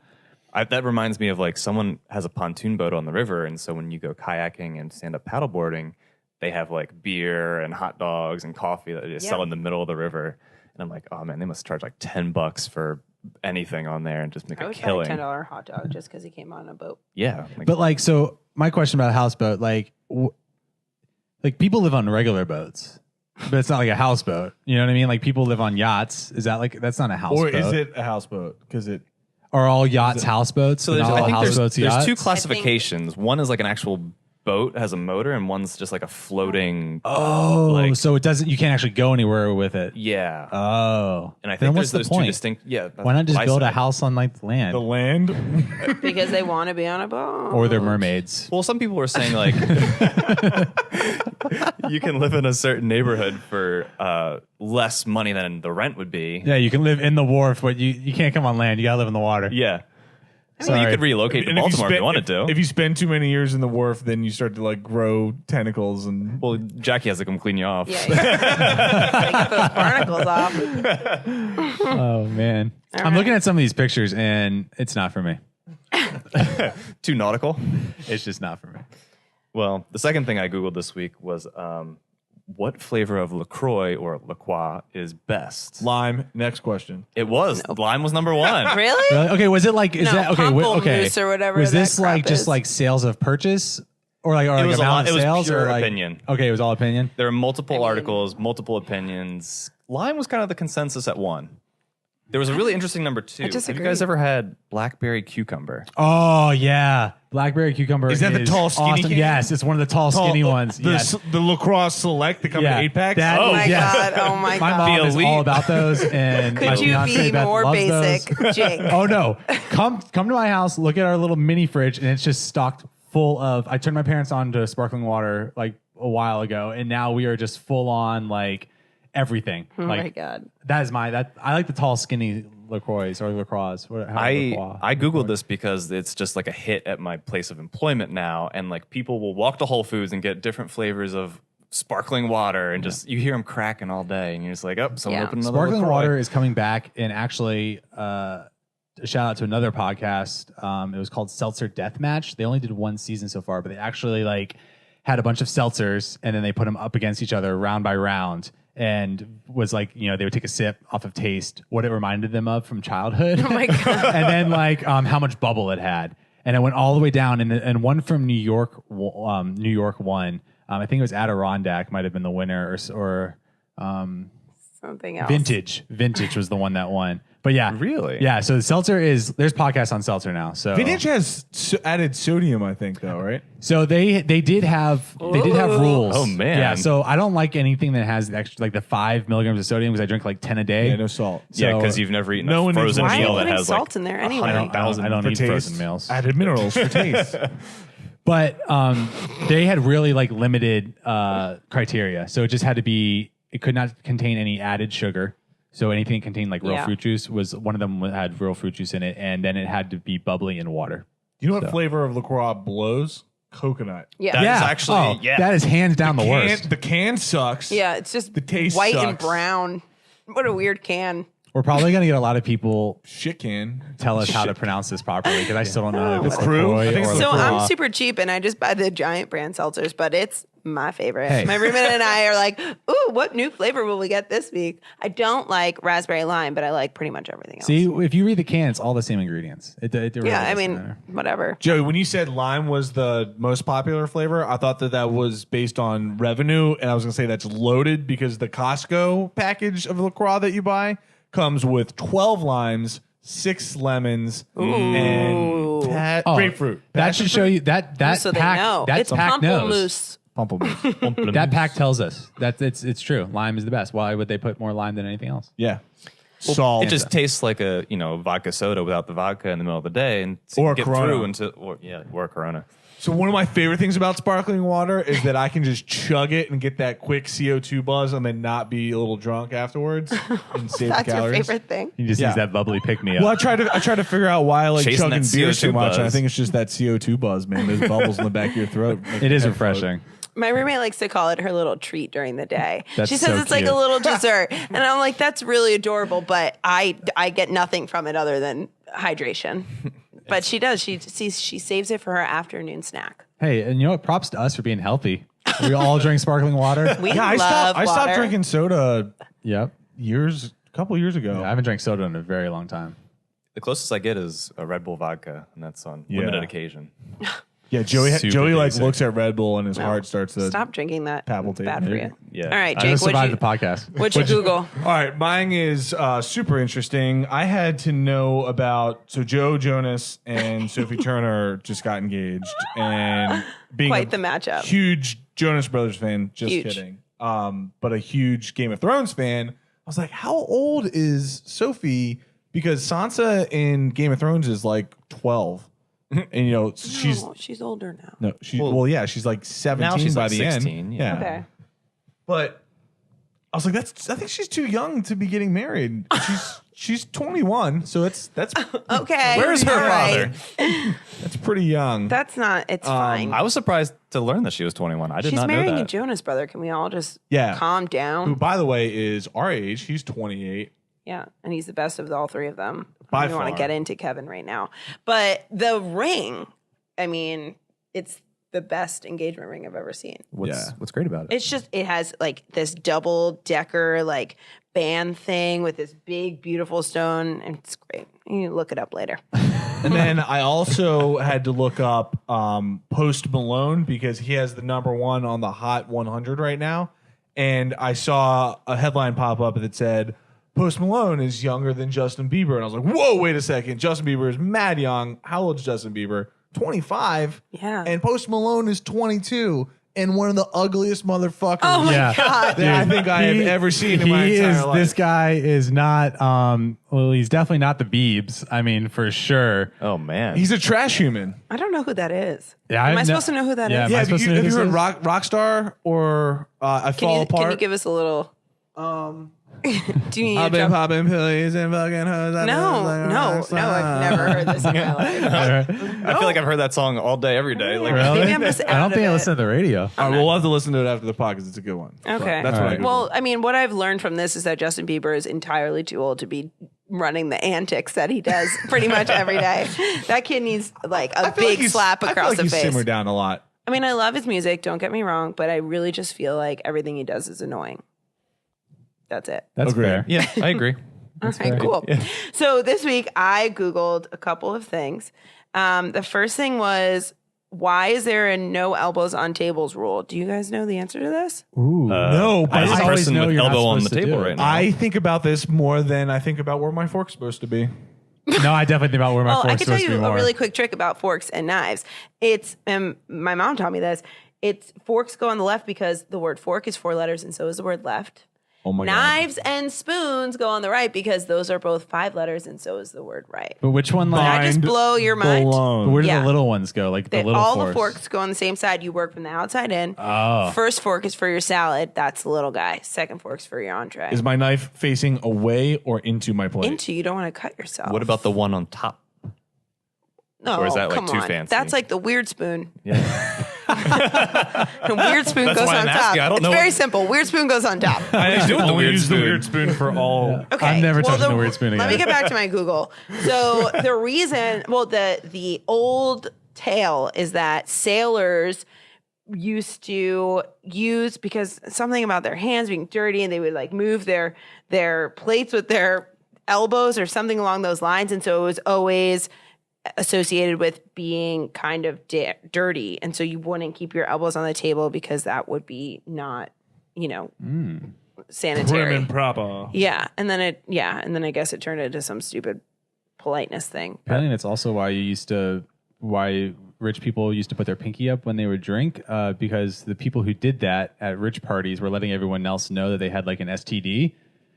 That reminds me of like someone has a pontoon boat on the river, and so when you go kayaking and stand up paddleboarding, they have like beer and hot dogs and coffee that they just sell in the middle of the river. And I'm like, oh man, they must charge like $10 for anything on there and just make I a would buy a killing. $10 hot dog just because he came on a boat. Yeah, But like, so my question about a houseboat, like people live on regular boats, but it's not like a houseboat. You know what I mean? Like people live on yachts. Is that like that's not a houseboat? Or is it a houseboat? Because it Are all yachts houseboats? so But there's, not all I think houseboats there's yachts? two classifications. One is like an actual boat has a motor, and one's just like a floating. Oh, like- so it doesn't. You can't actually go anywhere with it. Yeah, Oh, and I then think what's there's the those point? two distinct. Yeah, that's Why not just what I build a said. house on like land the land? Because they want to be on a boat. or they're mermaids? Well, some people were saying like you can live in a certain neighborhood for less money than the rent would be. Yeah, you can live in the wharf, but you can't come on land. You gotta live in the water. Yeah. So Sorry. you could relocate to And if Baltimore if you wanted if, to. If you spend too many years in the wharf, then you start to like grow tentacles and Well, Jackie has to come clean you off. Yeah, gotta get those barnacles off. Oh man, I'm right. looking at some of these pictures and it's not for me. Too nautical. It's just not for me. Well, the second thing I Googled this week was what flavor of LaCroix or La Croix is best? lime. Next question. It was. Lime was number one. Really? Really? Okay, was it like is No, that okay? Okay, pamplemousse or whatever Was that this like crap just is. like sales of purchase or like was a amount lot- of it was sales pure or like opinion. Okay, it was all opinion. There are multiple mean- articles, multiple opinions. Lime was kind of the consensus at one. There was a really interesting number two. Have you disagree. guys ever had blackberry cucumber? Oh yeah, blackberry cucumber. Is that the tall, skinny awesome. can? Yes, it's one of the tall, skinny ones. The, Yes. the lacrosse select that come Yeah, in 8-packs. that- Oh my yes. god! Oh my My god! mom is elite. all about those, and my Could you fiance be Beth more loves basic, those. Jake? Oh no, come to my house, look at our little mini fridge, and it's just stocked full of. I turned my parents on to sparkling water like a while ago, and now we are just full on like everything. Oh like my god! that is that I like the tall, skinny LaCroix or LaCroix. I Googled this because it's just like a hit at my place of employment now. And like people will walk to Whole Foods and get different flavors of sparkling water and just, you hear them cracking all day. And you're just like, oh, someone Yeah. opened another Sparkling LaCroix. water is coming back, and actually, a shout out to another podcast. It was called Seltzer Deathmatch. They only did one season so far, but they actually like had a bunch of seltzers, and then they put them up against each other round by round, and was like, they would take a sip off of taste, what it reminded them of from childhood. Oh my god! And then like how much bubble it had, and it went all the way down. And one from New York won. I think it was Adirondack might have been the winner, or Something else. Vintage was the one that won. But yeah, Really? yeah. So the seltzer there's podcasts on seltzer now. So Vintage has added sodium, I think, though, right? So they did have rules. Oh, man. Yeah. So I don't like anything that has extra like the 5 milligrams of sodium because I drink like 10 a day. Yeah, no salt. Yeah, So- because you've never eaten No a one needs frozen Why are you meal that putting has salt like in there anyway? 100,000 I don't For eat taste. frozen meals. Added minerals for taste. But they had really like limited criteria. So it just had to be, it could not contain any added sugar. So anything that contained like real Yeah. fruit juice was one of them had real fruit juice in it. And then it had to be bubbly in water. You know what flavor of LaCroix blows? coconut. Yeah. That is Yeah. actually, That is hands down the worst. The can sucks. Yeah, it's just The taste white and sucks. brown. What a weird can. We're probably going to get a lot of people Shit can. tell us how to pronounce this properly because I still don't know if it's LaCroix? LaCroix I think or it's So LaCroix. I'm super cheap and I just buy the giant brand seltzers, but it's my favorite. Hey. My roommate and I are like, ooh, what new flavor will we get this week? I don't like raspberry lime, but I like pretty much everything else. See, if you read the can, it's all the same ingredients. It really Yeah, I doesn't mean, matter. whatever. Joey, when you said lime was the most popular flavor, I thought that was based on revenue, and I was going to say that's loaded because the Costco package of LaCroix that you buy comes with 12 limes, 6 lemons, and grapefruit. That should show you that So pack. they know. That It's pack knows. pamplemousse. Pamplemousse. That pack tells us that it's true. Lime is the best. Why would they put more lime than anything else? Yeah. Salt. It just tastes like a vodka soda without the vodka in the middle of the day, and to Or get Corona. through into or Corona. So one of my favorite things about sparkling water is that I can just chug it and get that quick CO2 buzz and then not be a little drunk afterwards and save That's the your calories. favorite thing. You just Yeah. use that bubbly pick me up. Well, I try to figure out why I like Chasing chugging that beer so CO2 much. And I buzz. think it's just that CO2 buzz, man. Those bubbles in the back of your throat. Make It is your head float. refreshing. My roommate likes to call it her little treat during the day. That's she says so it's like cute. a little dessert. And I'm like, that's really adorable, but I get nothing from it other than hydration. But she does. She saves it for her afternoon snack. Hey, and you know what? Props to us for being healthy. We all drink sparkling water. We Yeah, love I stopped water. drinking soda Yep. a couple years ago. I haven't drank soda in a very long time. The closest I get is a Red Bull vodka, and that's on Yeah. limited occasion. Yeah, Joey Super like basic. looks at Red Bull and his heart starts to Stop drinking that. palpitate. Bad for you. Yeah. All right, I Jake, just survived the what'd podcast. you Google? All right, mine is super interesting. I had to know about Joe Jonas and Sophie Turner just got engaged, and being Quite a the matchup. huge Jonas Brothers fan. Just Huge. kidding. But a huge Game of Thrones fan. I was like, how old is Sophie? Because Sansa in Game of Thrones is like 12, and she's No, she's older now. no, she's like 17 Now she's by like the 16, end. yeah. Okay. But I was like, I think she's too young to be getting married. She's 21, so that's Okay. Where's her all right. father? that's pretty young. That's not. It's fine. I was surprised to learn that she was 21. I did She's not know marrying a that. Jonas brother. Can we all just Yeah. calm Who, down? by the way, is our age. He's 28. Yeah, and he's the best of all three of them. By I don't want far. to get into Kevin right now, but the ring. I mean, it's the best engagement ring I've ever seen. What's great about it? It's just it has like this double decker like band thing with this big beautiful stone, and it's great. You can look it up later. And then I also had to look up Post Malone because he has the #1 on the Hot 100 right now. And I saw a headline pop up that said, Post Malone is younger than Justin Bieber. And I was like, whoa, wait a second. Justin Bieber is mad young. How old is Justin Bieber? 25. Yeah. And Post Malone is 22. And one of the ugliest motherfuckers Oh my Yeah. god! that I think I have ever seen in my entire life. This guy is not. Well, he's definitely not the Biebs. I mean, for sure. Oh man, He's a trash human. I don't know who that is. Yeah, Am I supposed to know who that is? Yeah, am I Yeah, have supposed you, to know have who you this heard is? Rockstar or I Fall Apart? Can you give us a little? Do you need I've to been jump? popping pillies and fucking hoes. No, I've never heard this in my life. I feel like I've heard that song all day, every day. Like, Really? Maybe I'm just I don't out think I of it. listen to the radio. All right, we'll have to listen to it after the pod because it's a good one. Okay. That's All what I right. Googled. Well, I mean, what I've learned from this is that Justin Bieber is entirely too old to be running the antics that he does pretty much every day. That kid needs like a I feel like big he's- slap I feel across like the he's face. simmered down a lot. I mean, I love his music, don't get me wrong, but I really just feel like everything he does is annoying. That's it. That's Agreed. fair. yeah, I agree. All right, cool. So this week I Googled a couple of things. The first thing was, why is there a no elbows on tables rule? Do you guys know the answer to this? Ooh. No, but As I a always person know with you're not elbow on the supposed to table do it. right now. I think about this more than I think about where my fork's supposed to be. No, I definitely think about where my Well, I fork's can tell supposed to you be a more. really quick trick about forks and knives. It's my mom taught me this. It's forks go on the left because the word fork is 4 letters, and so is the word left. Oh my Knives and spoons go on the right because those are both 5 letters, and so is the word right. But which one? Did I Like, just blow your mind? Blown. but where do Yeah. the little ones go? Like the little All forks. the forks go on the same side. You work from the outside in. Oh. First fork is for your salad. That's the little guy. Second fork's for your entree. Is my knife facing away or into my plate? Into, you don't want to cut yourself. What about the one on top? No, or is that, like, come too on. fancy? That's like the weird spoon. Yeah. Weird spoon That's goes why on I'm top. asking. I don't It's know very what- simple. Weird spoon goes on top. I actually with the only weird use the spoon. weird spoon for all. Okay. I'm never touching the weird spoon Let me again. get back to my Google. So the reason, the old tale is that sailors used to use, because something about their hands being dirty, and they would like move their plates with their elbows or something along those lines, and so it was always associated with being kind of dirty, and so you wouldn't keep your elbows on the table because that would be not, sanitary. Prim and proper. Yeah, and then I guess it turned into some stupid politeness thing. Apparently, that's also why rich people used to put their pinky up when they would drink, because the people who did that at rich parties were letting everyone else know that they had like an STD,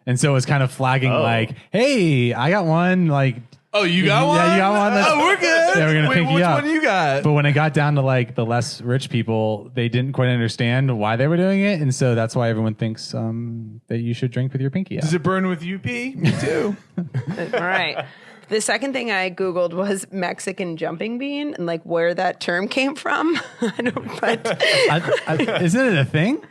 and so it was kind of flagging like, "Hey, I got one." Like, Oh, you got one? Yeah, you got one. Oh, we're good. Yeah, we're gonna Wait, pinky which up. one you got? But when it got down to like the less rich people, they didn't quite understand why they were doing it, and so that's why everyone thinks that you should drink with your pinky out. Does it burn with UP? Me too. All right. The second thing I Googled was Mexican jumping bean and like where that term came from. I don't, but Isn't it a thing?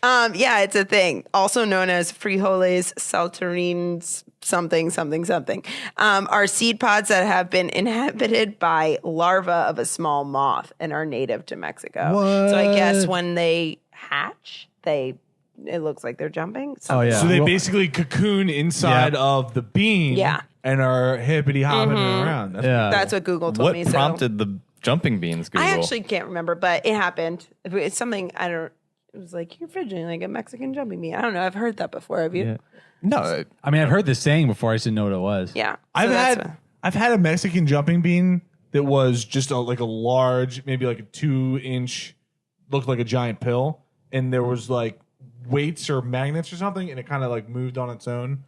yeah, it's a thing. Also known as frijoles saltarines, something. Are seed pods that have been inhabited by larvae of a small moth and are native to Mexico. What? So I guess when they hatch, it looks like they're jumping. Oh yeah. So they Well, basically cocoon inside Yep. of the bean. Yeah. And are hippity hopping around. That's yeah. That's what Google told What me. So prompted the jumping beans, Google? I actually can't remember, but it happened. It's something I don't. It was like you're fidgeting like a Mexican jumping bean. I don't know. I've heard that before. Have you? Yeah. No, I mean, I've heard this saying before. I just didn't know what it was. Yeah. So I've that's had a Mexican jumping bean that was just like a large, maybe like a 2-inch, looked like a giant pill, and there was like weights or magnets or something, and it kind of like moved on its own.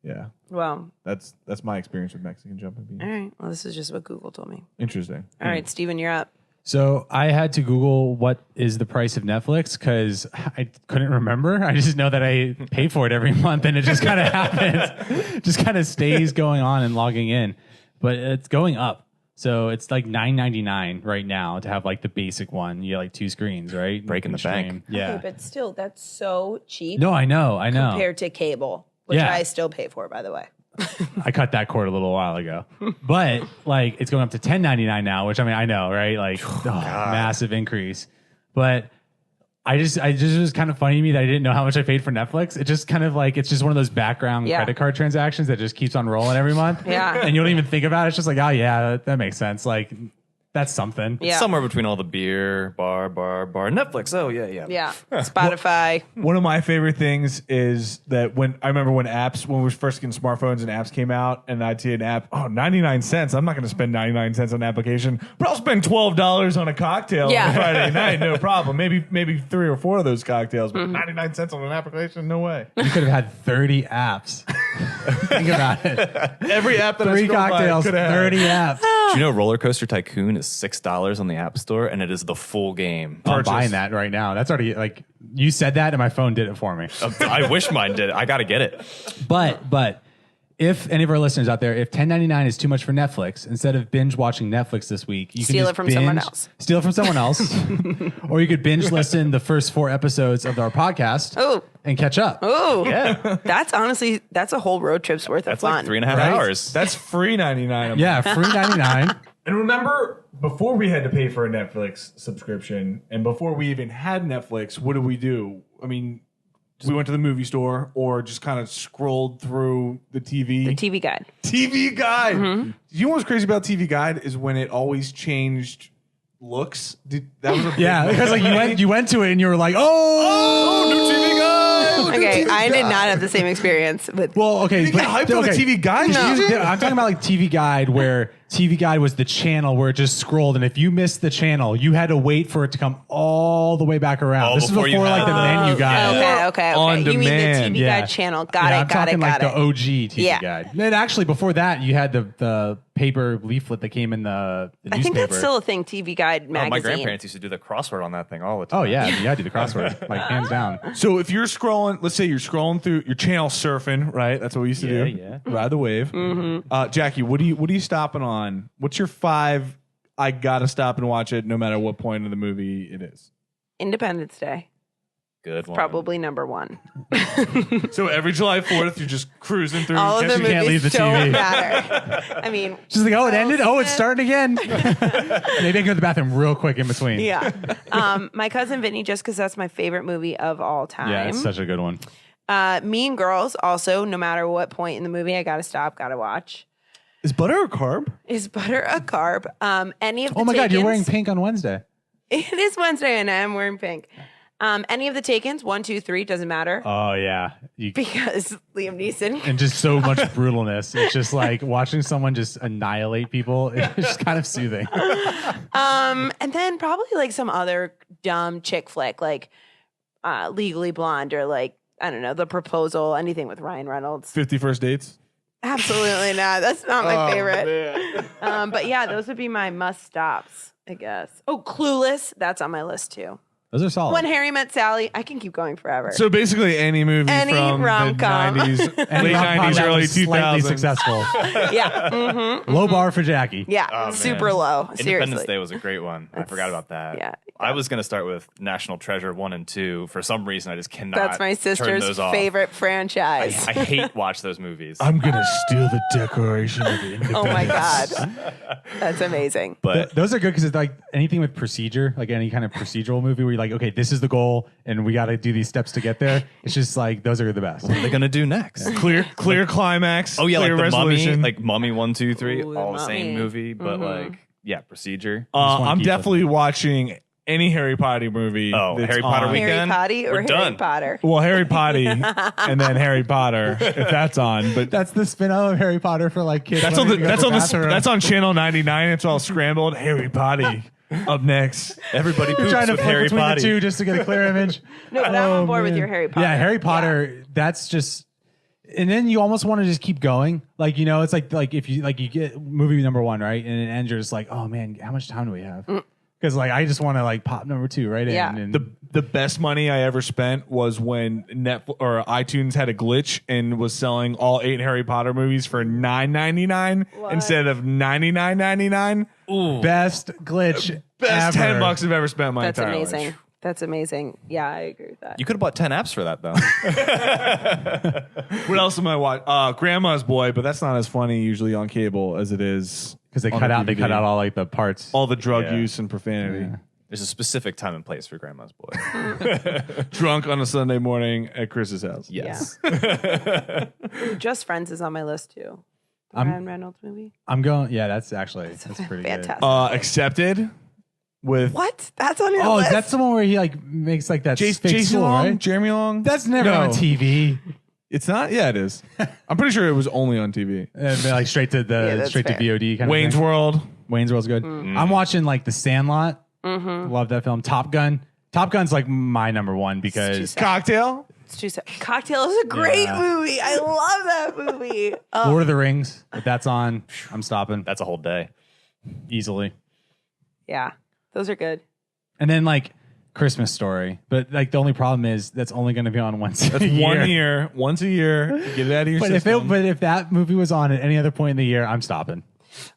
Yeah, well. that's my experience with Mexican jumping beans. All right. Well, this is just what Google told me. Interesting. All right, Steven, you're up. So I had to Google what is the price of Netflix because I couldn't remember. I just know that I pay for it every month, and it just kind of happens. Just kind of stays going on and logging in, but it's going up. So it's like $9.99 right now to have like the basic one. You get like 2 screens, right? Breaking You the can bank. stream. Yeah. Okay, but still, that's so cheap. No, I know. Compared to cable, which Yeah. I still pay for, by the way. I cut that cord a little while ago, but like it's going up to $10.99 now, which I mean I know, right? Like massive increase. But I just it was kind of funny to me that I didn't know how much I paid for Netflix. It just kind of like it's just one of those background Yeah. credit card transactions that just keeps on rolling every month. Yeah. and you don't even think about it. It's just like, oh yeah, that makes sense. Like that's something. Yeah. somewhere between all the beer, bar, Netflix. Oh yeah. Yeah. Spotify. One of my favorite things is that when we were first getting smartphones and apps came out, and I'd see an app, 99 cents. I'm not going to spend 99 cents on an application, but I'll spend $12 on a cocktail Yeah. on a Friday night. No problem. Maybe 3 or 4 of those cocktails, but 99 cents on an application? No way. You could have had 30 apps. Think about it. Every app that I 3 scrolled by cocktails, could have 30 apps. Do you know Roller Coaster Tycoon is $6 on the App Store, and it is the full game. I'm buying that right now. That's already like you said that, and my phone did it for me. I wish mine did. I got to get it. But if any of our listeners out there, if $10.99 is too much for Netflix, instead of binge watching Netflix this week, you Steal can it from someone else. Steal it from someone else, or you could binge listen the first 4 episodes of our podcast. Oh. And catch up. Oh, Yeah, that's a whole road trip's worth that's of like fun. 3.5 Right? hours. That's free 99. Yeah, free 99. And remember, before we had to pay for a Netflix subscription, and before we even had Netflix, what did we do? I mean, we went to the movie store or just kind of scrolled through the TV. The TV guide. TV Guide. You know what's crazy about TV Guide is when it always changed looks. That was a big Yeah, because like thing. you went to it and you were like, oh, new TV Guide. Okay, I did not have the same experience with. Well, okay. You get hyped on the TV Guide? I'm talking about like TV Guide, where TV Guide was the channel where it just scrolled, and if you missed the channel, you had to wait for it to come all the way back around. Oh, This is before before you like had the the- menu guide. Okay. On You mean the demand. TV Yeah. guide channel? Got Yeah, it. I'm Got talking it. like Got the it. OG TV Yeah. Guide. And actually, before that, you had the paper leaflet that came in the I newspaper. think that's still a thing. TV Guide magazine. My grandparents used to do the crossword on that thing all the time. Oh yeah, you gotta do the crossword, like hands down. So if you're scrolling, let's say you're scrolling through your channel surfing, right? That's what we used to do. Yeah. Ride the wave. Jackie, what are you stopping on? What's your 5 I gotta stop and watch it no matter what point of the movie it is. Independence Day. Good one. Probably number one. So every July 4th, you're just cruising through. All of the catching- movies can't leave the don't TV. matter. I mean, She's like, oh, it ended? Oh, it's Smith. starting again. Maybe I can go to the bathroom real quick in between. yeah. My Cousin Vinny, just because that's my favorite movie of all time. Yeah, it's such a good one. Mean Girls, also, no matter what point in the movie, I gotta stop, gotta watch. Is butter a carb? Is butter a carb? Any of the Oh my God, you're Takens- wearing pink on Wednesday. It is Wednesday and I am wearing pink. Any of the Takens, 1, 2, 3, doesn't matter. Oh, yeah. Because Liam Neeson. And just so much brutalness. It's just like watching someone just annihilate people. It's just kind of soothing. And then probably like some other dumb chick flick, like Legally Blonde or like, I don't know, The Proposal, anything with Ryan Reynolds. 50 First Dates? Absolutely not. That's not my favorite. But yeah, those would be my must stops, I guess. Oh, Clueless. That's on my list too. Those are solid. When Harry Met Sally. I can keep going forever. So basically any movie Any from rom-com. the 90s, And late rom-com 90s, that early was slightly 2000s. successful. yeah. Mm-hmm. Low bar for Jackie. Yeah. Oh, man. Super low. Independence Seriously. Day was a great one. I forgot about that. yeah. I was going to start with National Treasure 1 and 2. For some reason, I just cannot That's my turn sister's those off. favorite franchise. I hate watch those movies. I'm going to steal the Declaration of Independence. Oh my God. That's amazing. But Those are good because it's like anything with procedure, like any kind of procedural movie where you're like, okay, this is the goal and we got to do these steps to get there. It's just like, those are the best. what are they going to do next? Clear climax. Oh, yeah, clear like the resolution. Mummy, like Mummy 1, 2, 3, Ooh, the all the same Mummy. movie, but like, yeah, procedure. wanna I'm keep definitely watching any Harry Potter movie. Oh, that's Harry Potter on. weekend. Harry Potty or We're Harry done. Potter? Well, Harry Potty and then Harry Potter, if that's on. But That's the spin-off of Harry Potter for like kids. that's on wanting to go to bathroom. that's on channel 99. It's all scrambled. Harry Potty up next. Everybody You're poops trying to with flip Harry between Potter. the two just to get a clear image. No, but I'm on board with man. your Harry Potter. Yeah, Harry Potter. That's just, and then you almost want to just keep going. Like, you know, it's like if you get movie number 1, right, and it ends, you're just like, oh man, how much time do we have? Because like I just want to like pop number 2 right Yeah. in. And The best money I ever spent was when Netflix or iTunes had a glitch and was selling all 8 Harry Potter movies for $9.99 What? instead of $99.99. best glitch Best ever. $10 I've ever spent in my That's entire amazing. life. That's amazing. Yeah, I agree with that. You could have bought 10 apps for that, though. What else am I watching? Grandma's Boy, but that's not as funny usually on cable as it is Because they on cut the out DVD. all like the parts. all the drug Yeah. use and profanity. There's a specific time and place for Grandma's Boy. Drunk on a Sunday morning at Chris's house. Yes. Ooh, Just Friends is on my list too. The Ryan Reynolds movie. I'm going. Yeah, that's pretty Fantastic. Accepted with What? That's on your good. Oh, list? that's the one where he like makes like that fake Jason school, Long, right? Jeremy Long. That's never No. on TV. It's not. Yeah, it is. I'm pretty sure it was only on TV. And like straight to that's straight fair. to VOD kind Wayne's of thing. World. Wayne's World's good. I'm watching like The Sandlot. Love that film. Top Gun. Top Gun's like my number 1 because Cocktail. It's too sad. Cocktail is a great Yeah. movie. I love that movie. Lord of the Rings. If that's on, I'm stopping That's a whole day. easily. Yeah, those are good. And then like Christmas Story, but like the only problem is that's only going to be on once. That's a year. 1 year. Once a year. Get it out of your But system. if that movie was on at any other point in the year, I'm stopping.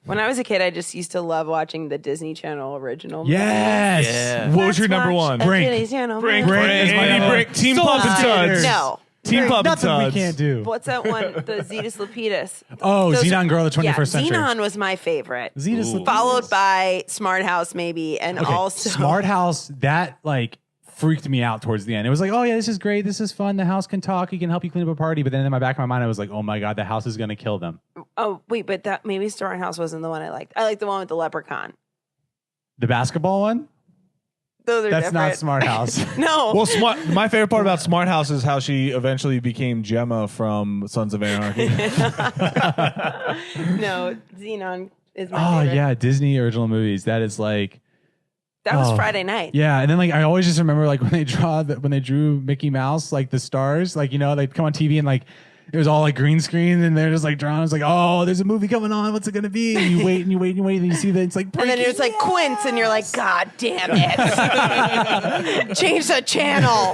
When I was a kid, I just used to love watching the Disney Channel original. Yes. Yeah. What was your number 1? Brink. Disney Channel. Brink. Brink is my Andy number Brink. one. Team Soul Puppet Sisters. Tuds. No. Team Brink. Puppet Nothing we Tuds. can't do. What's that one? The Zetus Lapidus. Oh, Those Xenon are- Girl of the 21st Century. Xenon was my favorite. Zetus Lapidus. Followed by Smart House, maybe, and Okay, also Smart House, that like freaked me out towards the end. It was like, oh yeah, this is great. This is fun. The house can talk. He can help you clean up a party. But then in my back of my mind, I was like, oh my God, the house is going to kill them. Oh wait, but that maybe Smart House wasn't the one I liked. I liked the one with the leprechaun. The basketball one? Those are That's different. not Smart House. No. Well, my favorite part about Smart House is how she eventually became Gemma from Sons of Anarchy. No, Xenon is my Oh favorite. yeah, Disney original movies. That is like, That was Oh. Friday night. yeah. And then like I always just remember like when they drew Mickey Mouse, like the stars, like you know they'd come on TV and like it was all like green screen and they're just like drawing. It's like, oh, there's a movie coming on. What's it gonna be? And you wait and you wait and you wait and you see that it's like, And then it's like Quince, and you're like, God damn it. Change the channel.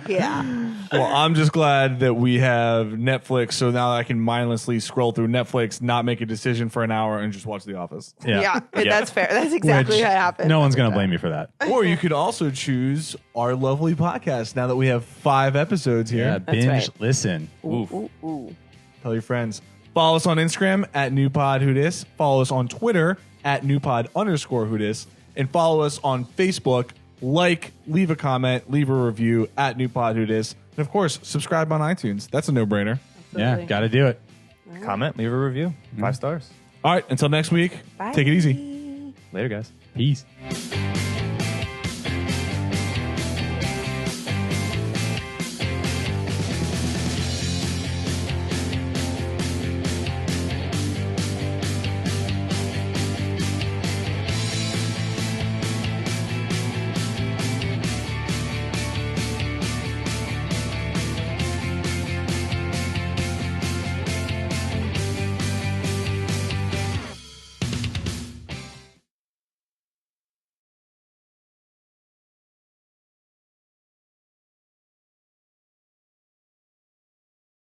Yeah. Well, I'm just glad that we have Netflix, so now I can mindlessly scroll through Netflix, not make a decision for an hour, and just watch The Office. Yeah, that's fair. That's exactly Which what happened. No one's going to blame you for that. Or you could also choose our lovely podcast now that we have 5 episodes here. Yeah, binge, right. listen. Ooh. Tell your friends. Follow us on Instagram at NewPodWhoDis. Follow us on Twitter at NewPod_Whodis. And follow us on Facebook. Leave a comment, leave a review at NewPodWhoDis. And of course, subscribe on iTunes. That's a no-brainer. Yeah, got to do it. Comment, leave a review. 5 stars. All right, until next week, Bye. take it easy. Later, guys. Peace.